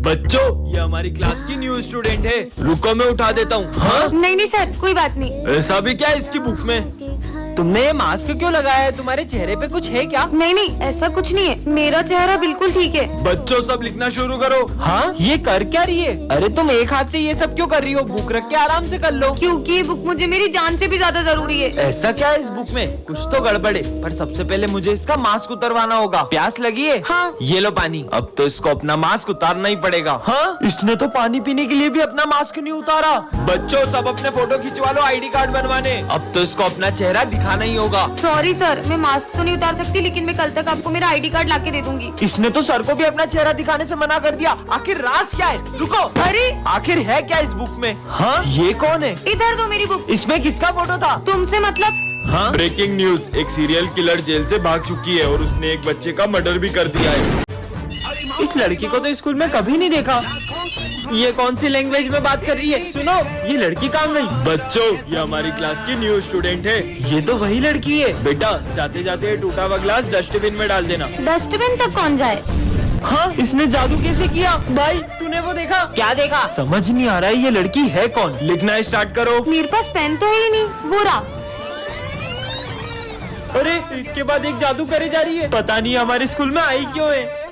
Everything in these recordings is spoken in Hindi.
बच्चों, ये हमारी क्लास की न्यू स्टूडेंट है। रुको मैं उठा देता हूँ। हाँ, नहीं नहीं सर, कोई बात नहीं। ऐसा भी क्या है इसकी बुक में? तुमने ये मास्क क्यों लगाया है? तुम्हारे चेहरे पे कुछ है क्या? नहीं नहीं, ऐसा कुछ नहीं है, मेरा चेहरा बिल्कुल ठीक है। बच्चों सब लिखना शुरू करो। हाँ, ये कर क्या रही है? अरे तुम एक हाथ से ये सब क्यों कर रही हो? बुक रख के आराम से कर लो। क्योंकि ये बुक मुझे मेरी जान से भी ज्यादा जरूरी है। ऐसा क्या है इस बुक में? कुछ तो गड़बड़ है। पर सबसे पहले मुझे इसका मास्क उतरवाना होगा। प्यास लगी है? हाँ। ये लो पानी। अब तो इसको अपना मास्क उतारना ही पड़ेगा। हाँ, इसने तो पानी पीने के लिए भी अपना मास्क नहीं उतारा। बच्चों सब अपने फोटो खिंचवा लो आईडी कार्ड बनवाने। अब तो इसको अपना चेहरा दिखाना ही होगा। सॉरी सर, मैं मास्क तो नहीं उतार सकती, लेकिन मैं कल तक आपको मेरा आईडी कार्ड लाके दे दूंगी। इसने तो सर को भी अपना चेहरा दिखाने से मना कर दिया। आखिर राज क्या है? रुको, अरे आखिर है क्या इस बुक में? हाँ, ये कौन है? इधर दो मेरी बुक। इसमें किसका फोटो था? तुमसे मतलब? हाँ, ब्रेकिंग न्यूज, एक सीरियल किलर जेल से भाग चुकी है और उसने एक बच्चे का मर्डर भी कर दिया है। इस लड़की को तो स्कूल में कभी नहीं देखा। ये कौन सी लैंग्वेज में बात कर रही है? सुनो, ये लड़की कहाँ गई? बच्चों, ये हमारी क्लास की न्यू स्टूडेंट है। ये तो वही लड़की है। बेटा, जाते जाते टूटा हुआ ग्लास डस्टबिन में डाल देना। डस्टबिन तक कौन जाए? हाँ, इसने जादू कैसे किया? भाई तूने वो देखा? क्या देखा? समझ नहीं आ रहा है ये लड़की है कौन? लिखना स्टार्ट करो। मेरे पास पेन तो है ही नहीं, वो रहा। अरे एक के बाद एक जादू करे जा रही है। पता नहीं हमारे स्कूल में आई क्यों है।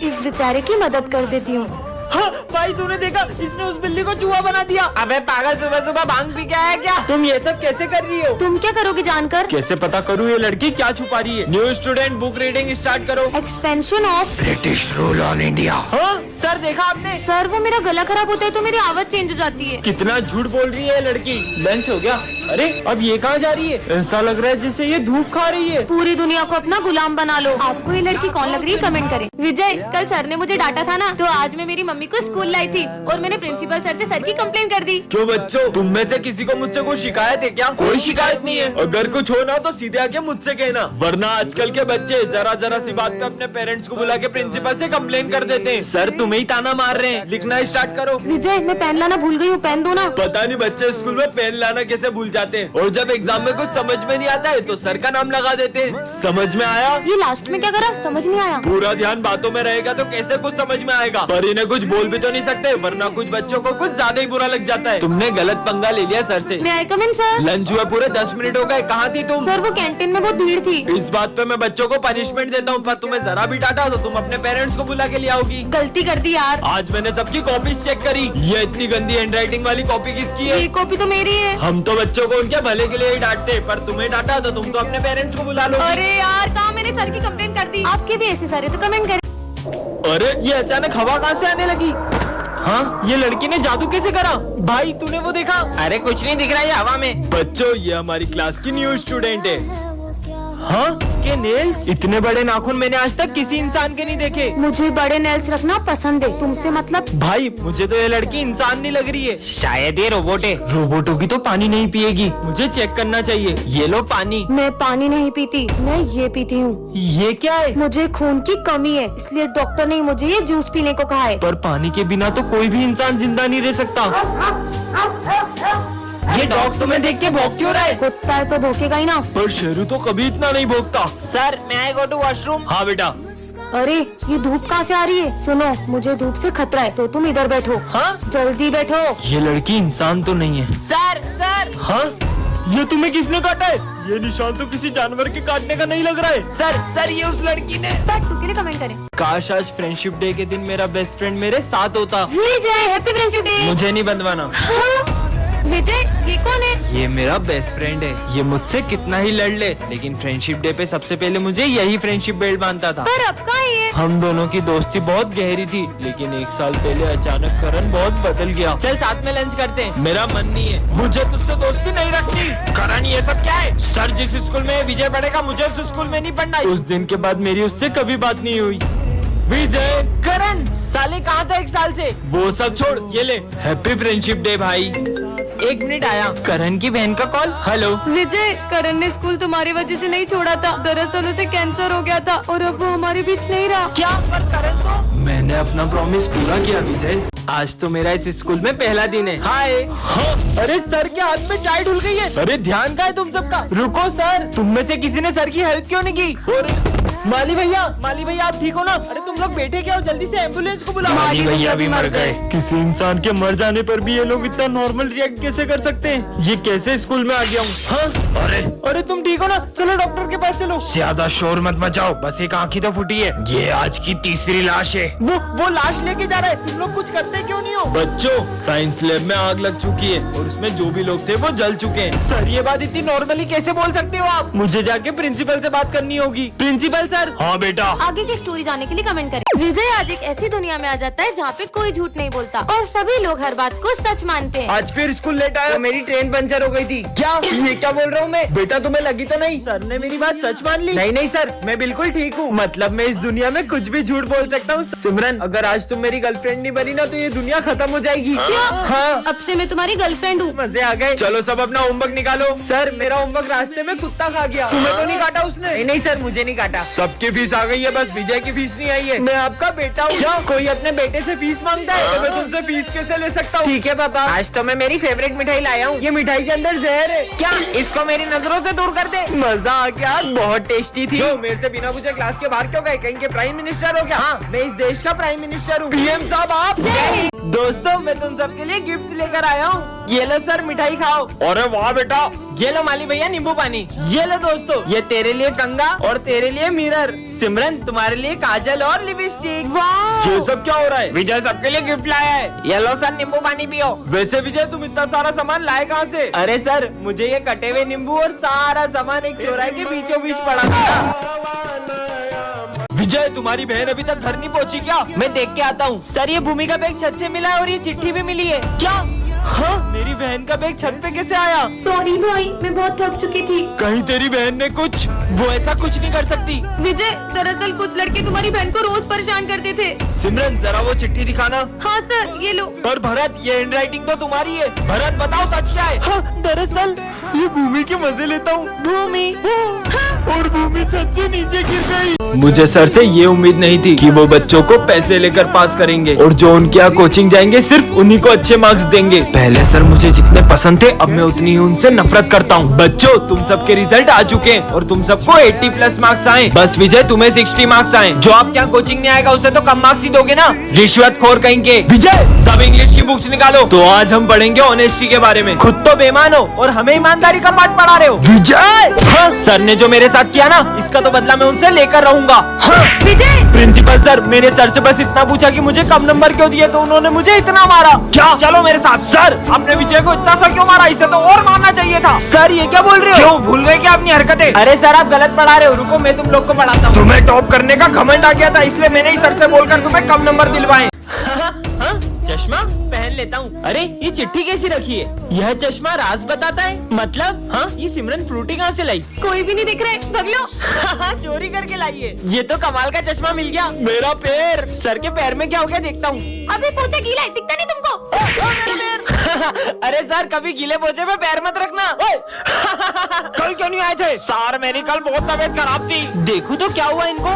इस बेचारे की मदद कर देती हूँ। हाँ, भाई तूने देखा? इसने उस बिल्ली को चूहा बना दिया। अबे पागल, सुबह सुबह भांग पी के आया क्या? तुम ये सब कैसे कर रही हो? तुम क्या करोगे जानकर? कैसे पता करूँ ये लड़की क्या छुपा रही है? New student book reading start करो। Expansion of. British rule on India. हाँ सर, देखा आपने? सर वो मेरा गला खराब होता है तो मेरी आवाज चेंज हो जाती है। कितना झूठ बोल रही है ये लड़की। लंच हो गया? अरे अब ये कहाँ जा रही है? ऐसा लग रहा है जैसे ये धूप खा रही है। पूरी दुनिया को अपना गुलाम बना लो। आपको ये लड़की कौन लग रही है कमेंट करें। विजय, कल सर ने मुझे डांटा था ना, तो आज मैं मेरी मम्मी को स्कूल लाई थी और मैंने प्रिंसिपल सर से सर की कंप्लेन कर दी। क्यों बच्चों, तुम में से किसी को मुझसे कोई शिकायत है क्या? कोई शिकायत नहीं है। अगर कुछ हो ना तो सीधे आके मुझसे कहना, वरना आजकल के बच्चे जरा जरा सी बात पे अपने पेरेंट्स को बुला के प्रिंसिपल से कंप्लेन कर देते हैं। सर तुम्हें ही ताना मार रहे हैं। लिखना स्टार्ट करो। विजय, मैं पेन लाना भूल गई हूँ, पेन दो ना। पता नहीं बच्चे स्कूल में पेन लाना कैसे भूल जाते हैं, और जब एग्जाम में कुछ समझ में नहीं आता है तो सर का नाम लगा देते हैं। समझ में आया? ये लास्ट में क्या करा, समझ नहीं आया। पूरा ध्यान बातों में रहेगा तो कैसे कुछ समझ में आएगा। पर इन्हें कुछ बोल भी तो नहीं सकते, वरना कुछ बच्चों को कुछ ज्यादा ही बुरा लग जाता है। तुमने गलत पंगा ले लिया सर से। मैं आई कम इन सर? लंच हुए पूरे 10 मिनट हो गए, कहाँ थी तुम? सर वो कैंटीन में बहुत भीड़ थी। इस बात पे मैं बच्चों को पनिशमेंट देता हूँ, पर तुम्हें जरा भी डांटा तो तुम अपने पेरेंट्स को बुला के ले आओगी। गलती कर दी यार। आज मैंने सबकी कॉपी चेक करी। ये इतनी गंदी हैंडराइटिंग वाली कॉपी किसकी है? ये कॉपी तो मेरी है। हम तो बच्चों को उनके भले के लिए ही डांटते, पर तुम्हें डांटा तो तुम तो अपने पेरेंट्स को बुला लो। अरे यार, कहाँ मैंने सर की कंप्लेन कर दी। आपके भी ऐसे सारे तो कमेंट करें। अरे ये अचानक हवा कहाँ से आने लगी? हाँ, ये लड़की ने जादू कैसे करा? भाई तूने वो देखा? अरे कुछ नहीं दिख रहा है हवा में। बच्चों, ये हमारी क्लास की न्यू स्टूडेंट है। हाँ, इसके नेल्स इतने बड़े नाखून मैंने आज तक किसी इंसान के नहीं देखे। मुझे बड़े नेल्स रखना पसंद है, तुमसे मतलब? भाई मुझे तो ये लड़की इंसान नहीं लग रही है, शायद ये रोबोट है। रोबोटों की तो पानी नहीं पिएगी, मुझे चेक करना चाहिए। ये लो पानी। मैं पानी नहीं पीती, मैं ये पीती हूँ। ये क्या है? मुझे खून की कमी है, इसलिए डॉक्टर ने मुझे ये जूस पीने को कहा है। पर पानी के बिना तो कोई भी इंसान जिंदा नहीं रह सकता। ये डॉग तुम्हें देख के भौंक क्यों रहा है? कुत्ता है तो भौंकेगा ही ना। पर शेरू तो कभी इतना नहीं भौंकता। सर, मैं आई गो टू वॉशरूम। हाँ बेटा। अरे ये धूप कहाँ से आ रही है? सुनो, मुझे धूप से खतरा है, तो तुम इधर बैठो। हाँ, जल्दी बैठो। ये लड़की इंसान तो नहीं है। Sir sir. हाँ, ये तुम्हें किसने काटा है? ये निशान तो किसी जानवर के काटने का नहीं लग रहा है। सर ये उस लड़की ने। पार्ट 2 के लिए कमेंट करें। काश आज फ्रेंडशिप डे के दिन मेरा बेस्ट फ्रेंड मेरे साथ होता। विजय, हैप्पी फ्रेंडशिप डे। मुझे नहीं बंधवाना। विजय, ये कौन है? ये मेरा बेस्ट फ्रेंड है। ये मुझसे कितना ही लड़ ले, लेकिन फ्रेंडशिप डे पे सबसे पहले मुझे यही फ्रेंडशिप बेल्ट बांधता था। पर अब कहाँ है ये? हम दोनों की दोस्ती बहुत गहरी थी, लेकिन 1 साल पहले अचानक करण बहुत बदल गया। चल साथ में लंच करते हैं। मेरा मन नहीं है, मुझे तुझसे दोस्ती नहीं रखनी। करण, ये सब क्या है? सर जिस स्कूल में विजय पढ़ेगा, मुझे उस स्कूल में नहीं पढ़ना। उस दिन के बाद मेरी उससे कभी बात नहीं हुई। विजय, करण, साले कहाँ था 1 साल से? वो सब छोड़, ये ले हैप्पी फ्रेंडशिप डे भाई। 1 मिनट आया। करण की बहन का कॉल। हेलो विजय, करण ने स्कूल तुम्हारी वजह से नहीं छोड़ा था। दरअसल उसे कैंसर हो गया था और अब वो हमारे बीच नहीं रहा। क्या? पर करण तो। मैंने अपना प्रॉमिस पूरा किया विजय। आज तो मेरा इस स्कूल में पहला दिन है। हाय। हाँ, अरे सर के हाथ में चाय ढुल गई है। अरे ध्यान का है तुम सबका? रुको सर, तुम में से किसी ने सर की हेल्प क्यों नहीं की? और माली भैया आप ठीक हो ना? अरे तुम लोग बैठे क्या हो? जल्दी से एम्बुलेंस को बुलाओ। माली भैया भी मर गए। किसी इंसान के मर जाने पर भी ये लोग इतना नॉर्मल रिएक्ट कैसे कर सकते हैं? ये कैसे स्कूल में आ गया हूँ? हाँ? अरे तुम ठीक हो ना? चलो डॉक्टर के पास चलो। ज्यादा शोर मत मचाओ, बस एक आंख ही तो फूटी है। ये आज की तीसरी लाश है। वो लाश लेके जा रहा है। तुम लोग कुछ करते क्यों नहीं हो? बच्चों, साइंस लैब में आग लग चुकी है और उसमें जो भी लोग थे वो जल चुके हैं। सर ये बात इतनी नॉर्मली कैसे बोल सकते हो आप? मुझे जाके प्रिंसिपल से बात करनी होगी। Principal sir. हाँ बेटा। आगे की स्टोरी जानने के लिए कमेंट करें। विजय आज एक ऐसी दुनिया में आ जाता है जहाँ पे कोई झूठ नहीं बोलता और सभी लोग हर बात को सच मानते हैं। आज फिर स्कूल लेट आया। मेरी ट्रेन पंचर हो गई थी। क्या ये क्या बोल रहा हूँ मैं? बेटा तुम्हें लगी तो नहीं? सर ने मेरी बात सच मान ली। नहीं सर, मैं बिल्कुल ठीक हूँ। मतलब मैं इस दुनिया में कुछ भी झूठ बोल सकता हूँ। सिमरन, अगर आज तुम मेरी गर्लफ्रेंड नहीं बनी ना तो ये दुनिया खत्म हो जाएगी। हाँ, अब से मैं तुम्हारी गर्लफ्रेंड हूँ। मजे आ गए। चलो सब अपना होमवर्क निकालो। सर मेरा होमवर्क रास्ते में कुत्ता खा गया। तुम्हें तो नहीं काटा उसने? नहीं सर, मुझे नहीं काटा। सबकी फीस आ गई है, बस विजय की फीस नहीं आई है। मैं आपका बेटा हूँ। क्या कोई अपने बेटे से फीस मांगता है? तो मैं तुमसे फीस कैसे ले सकता हूँ? ठीक है पापा, आज तो मैं मेरी फेवरेट मिठाई लाया हूँ। ये मिठाई के अंदर जहर है। क्या इसको मेरी नजरों से दूर कर दे। मजा आ गया, बहुत टेस्टी थी। जो मेरे से बिना पूछे क्लास के बाहर क्यों गए? कहीं के प्राइम मिनिस्टर हो क्या? हाँ, मैं इस देश का प्राइम मिनिस्टर हूँ। पीएम साहब आप? दोस्तों, मैं तुम सबके लिए गिफ्ट लेकर आया हूँ। ये लो सर, मिठाई खाओ। अरे वाह बेटा। ये लो माली भैया, नींबू पानी। ये लो दोस्तों, ये तेरे लिए कंगा और तेरे लिए मिरर। सिमरन, तुम्हारे लिए काजल और लिपस्टिक। वाह, ये सब क्या हो रहा है? विजय सबके लिए गिफ्ट लाया है। ये लो सर, नींबू पानी पियो। वैसे विजय तुम इतना सारा सामान लाए कहाँ से? अरे सर, मुझे ये कटे हुए नींबू और सारा सामान एक चौराहे के बीचों बीच पड़ा था। विजय, तुम्हारी बहन अभी तक घर नहीं पहुँची क्या? मैं देख के आता हूँ। सर, ये भूमि का बैग छत से मिला है और ये चिट्ठी भी मिली है। क्या? हाँ, मेरी बहन का बैग छत पे कैसे आया? सॉरी भाई, मैं बहुत थक चुकी थी। कहीं तेरी बहन ने कुछ? वो ऐसा कुछ नहीं कर सकती। विजय, दरअसल कुछ लड़के तुम्हारी बहन को रोज परेशान करते थे। सिमरन, जरा वो चिट्ठी दिखाना। हाँ सर, ये लो। पर भरत, ये हैंडराइटिंग तो तुम्हारी है। भरत बताओ सच क्या है? हाँ, दरअसल ये भूमि के मजे लेता हूँ। भूमि और भूमि छत से नीचे गिर गई। मुझे सर से ये उम्मीद नहीं थी कि वो बच्चों को पैसे लेकर पास करेंगे और जो उनके यहाँ कोचिंग जाएंगे सिर्फ उन्हीं को अच्छे मार्क्स देंगे। पहले सर मुझे जितने पसंद थे, अब मैं उतनी ही उनसे नफरत करता हूँ। बच्चों, तुम सबके रिजल्ट आ चुके हैं और तुम सबको 80+ मार्क्स आए। बस विजय, तुम्हें 60 मार्क्स आए। जो आपके यहाँ कोचिंग नहीं आएगा उसे तो कम मार्क्स ही दोगे ना? रिश्वत खोर कहेंगे। विजय, सब इंग्लिश की बुक्स निकालो। तो आज हम पढ़ेंगे ऑनेस्टी के बारे में। खुद तो बेईमान हो और हमें ईमानदारी का पाठ पढ़ा रहे हो। विजय, हाँ, सर ने जो मेरे साथ किया ना, इसका तो बदला मैं उनसे लेकर रहूंगा। हाँ। विजय, प्रिंसिपल सर, मैंने सर से बस इतना पूछा कि मुझे कम नंबर क्यों दिए, तो उन्होंने मुझे इतना मारा। क्या? चलो मेरे साथ। सर, आपने विजय को इतना सा क्यों मारा? इसे तो और मारना चाहिए था। सर, ये क्या बोल रहे हो? क्यों भूल गए क्या अपनी हरकतें? अरे सर, आप गलत पढ़ा रहे हो। रुको, मैं तुम लोग को पढ़ाता हूँ। तुम्हें टॉप करने का घमंड आ गया था, इसलिए मैंने ही सर से बोलकर तुम्हें कम नंबर दिलवाए। चश्मा पहन लेता हूँ। अरे ये चिट्ठी कैसी रखी है? यह चश्मा राज बताता है। मतलब? हाँ, ये सिमरन फ्रूटी कहाँ से लाई? कोई भी नहीं दिख रहा है, भाग लो। चोरी करके लाई है। ये तो कमाल का चश्मा मिल गया। मेरा पैर, सर के पैर में क्या हो गया देखता हूँ। अभी पोछा गीला है, दिखता नहीं तुमको? अरे सर, कभी गीले पोछे पे पैर मत रखना। कल क्यों नहीं आए थे? सर, मेरी कल बहुत तबीयत खराब थी। देखूं तो क्या हुआ इनको?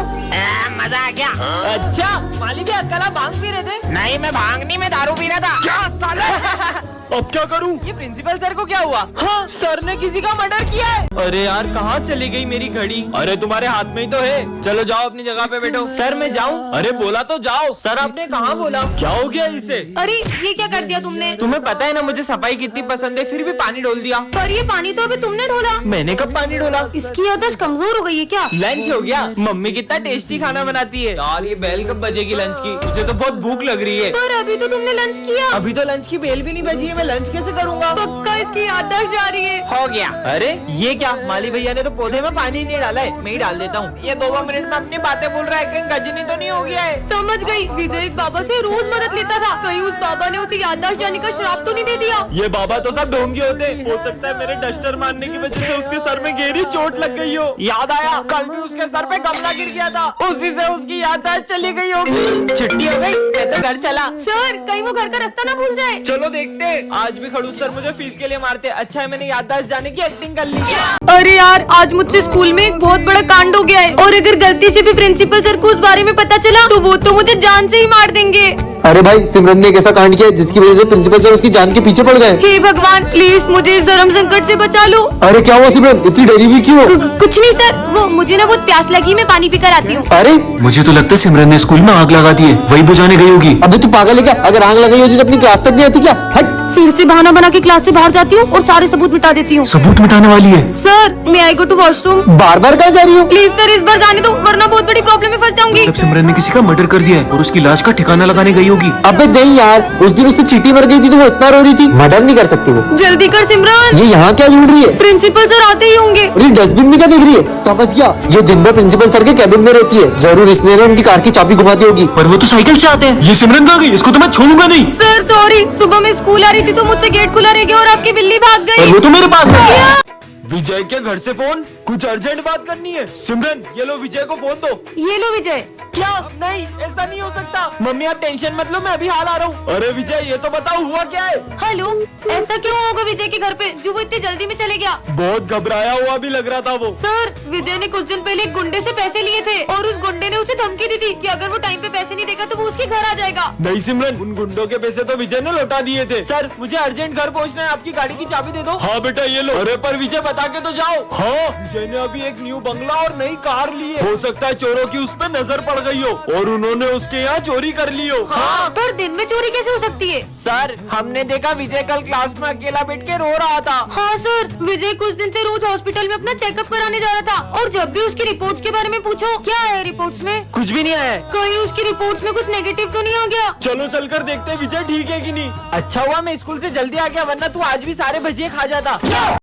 मजा आ गया। अच्छा, माली भी कल आप भांग पी रहे थे? नहीं, मैं भांग नहीं, मैं दारू पी रहा था। क्या साले? अब क्या करूं? ये प्रिंसिपल सर को क्या हुआ? हाँ, सर ने किसी का मर्डर किया है। अरे यार, कहाँ चली गई मेरी घड़ी? अरे तुम्हारे हाथ में ही तो है। चलो जाओ अपनी जगह पे बैठो। सर, मैं जाऊँ? अरे बोला तो जाओ। सर, आपने कहाँ बोला? क्या हो गया इसे? अरे ये क्या कर दिया तुमने? तुम्हें पता है ना मुझे सफाई कितनी पसंद है, फिर भी पानी डोल दिया। पर ये पानी तो अभी तुमने ढोला। मैंने कब पानी डोला? इसकी याददाश्त कमजोर हो गई है क्या? लंच हो गया। मम्मी कितना टेस्टी खाना बनाती है। यार, ये बेल कब बजेगी लंच की? मुझे तो बहुत भूख लग रही है। पर अभी तो तुमने लंच किया। अभी तो लंच की बेल भी नहीं बजी है, मैं लंच कैसे करूँगा? पक्का इसकी याददाश्त जा रही है। हो गया। अरे ये क्या? माली भैया ने तो पौधे में पानी नहीं डाला है, मैं ही डाल देता हूँ। ये 2 मिनट में अपनी बातें बोल रहा है, कहीं गजनी तो नहीं हो गया है? समझ गई। विजय एक बाबा से रोज मदद लेता था, कहीं उस बाबा ने उसे याददाश्त जाने का श्राप तो नहीं दे दिया? ये बाबा तो सब ढोंगी होते हैं। हो सकता है मेरे डस्टर मारने की वजह से उसके सर में गहरी चोट लग गई हो। याद आया, कल भी उसके सर पे गमला गिर गया था, उसी से उसकी याददाश्त चली गई होगी। छुट्टी हो गई, मैं तो घर चला। सर, कहीं वो घर का रास्ता ना भूल जाए। चलो देखते हैं। आज भी खड़ूस सर मुझे फीस के लिए मारते। अच्छा है मैंने याददाश्त जाने की एक्टिंग कर ली। अरे यार, आज मुझसे स्कूल में एक बहुत बड़ा कांड हो गया है और अगर गलती से भी प्रिंसिपल सर को उस बारे में पता चला तो वो तो मुझे जान से ही मार देंगे। अरे भाई, सिमरन ने एक ऐसा कांड किया जिसकी वजह से प्रिंसिपल सर उसकी जान के पीछे पड़ गए। हे भगवान, प्लीज मुझे इस धर्म संकट से बचा लो। अरे क्या हुआ सिमरन, इतनी डरी हुई क्यों? कुछ नहीं सर, वो मुझे ना बहुत प्यास लगी, मैं पानी पीकर आती हूँ। अरे मुझे तो लगता है सिमरन ने स्कूल में आग लगा दी है, वही बुझाने गई होगी। अबे तू पागल है क्या? अगर आग लगाई होती तो अपनी क्लास तक नहीं आती क्या? हट। फिर से बहाना बना के क्लास से बाहर जाती हूँ और सारे सबूत मिटा देती हूँ। सबूत मिटाने वाली है। सर मैं आई गो टू वॉशरूम। बार बार कहाँ जा रही हो? प्लीज सर इस बार जाने दो, वरना बहुत बड़ी प्रॉब्लम में फंस जाऊंगी। तब सिमरन ने किसी का मर्डर कर दिया है और उसकी लाश का ठिकाना लगाने गई होगी। अबे नहीं यार, उस दिन उससे चींटी मर गई थी तो वो इतना रो रही थी। मर्डर नहीं कर सकती वो। जल्दी कर सिमरन, ये यहाँ क्या ढूंढ रही है? प्रिंसिपल सर आते ही होंगे। अरे डस्टबिन में क्या देख रही है? समझ गया, ये दिन भर प्रिंसिपल सर के कैबिन में रहती है। जरूर इसने ना उनकी कार की चाबी घुमा दी होगी। पर वो तो साइकिल से आते हैं। ये सिमरन कहाँ गई? इसको तो मैं छोड़ूंगा नहीं। सर सॉरी, सुबह मैं स्कूल आ रही थी तो मुझसे गेट खुला रह गया और आपकी बिल्ली भाग पर गई। वो तो मेरे पास है। विजय के घर से फोन, कुछ अर्जेंट बात करनी है। सिमरन ये लो, विजय को फोन दो। ये लो विजय। क्या? नहीं, ऐसा नहीं हो सकता। मम्मी आप टेंशन मत लो, मैं अभी हाल आ रहा हूँ। अरे विजय ये तो बताओ हुआ क्या है? हेलो, ऐसा क्यों होगा विजय के घर पे जो वो इतनी जल्दी में चले गया? बहुत घबराया हुआ भी लग रहा था वो। सर विजय ने कुछ दिन पहले एक गुंडे से पैसे लिए थे और उस गुंडे ने उसे धमकी दी थी कि अगर वो टाइम पे पैसे नहीं देगा तो वो उसके घर आ जाएगा। नहीं सिमरन, उन गुंडों के पैसे तो विजय ने लौटा दिए थे। सर मुझे अर्जेंट घर पहुँचना है, आपकी गाड़ी की चाबी दे दो। हाँ बेटा ये लो। अरे पर विजय बता के तो जाओ। हाँ, विजय ने अभी एक न्यू बंगला और नई कार ली है। हो सकता है चोरों की उस पर नजर पड़ गई हो और उन्होंने उसके यहाँ चोरी कर ली हो। हाँ पर दिन में चोरी कैसे हो सकती है? सर, हमने देखा विजय कल क्लास में अकेला बैठ के रो रहा था। हाँ सर, विजय कुछ दिन से रोज हॉस्पिटल में अपना चेकअप कराने जा रहा था और जब भी उसकी रिपोर्ट्स के बारे में पूछो, क्या है रिपोर्ट्स में? कुछ भी नहीं आया है। कहीं उसकी रिपोर्ट्स में कुछ नेगेटिव तो नहीं आ गया? चलो चलकर देखते हैं विजय ठीक है कि नहीं। अच्छा हुआ मैं स्कूल से जल्दी आ गया, वरना तू आज भी सारे भजिए खा जाता।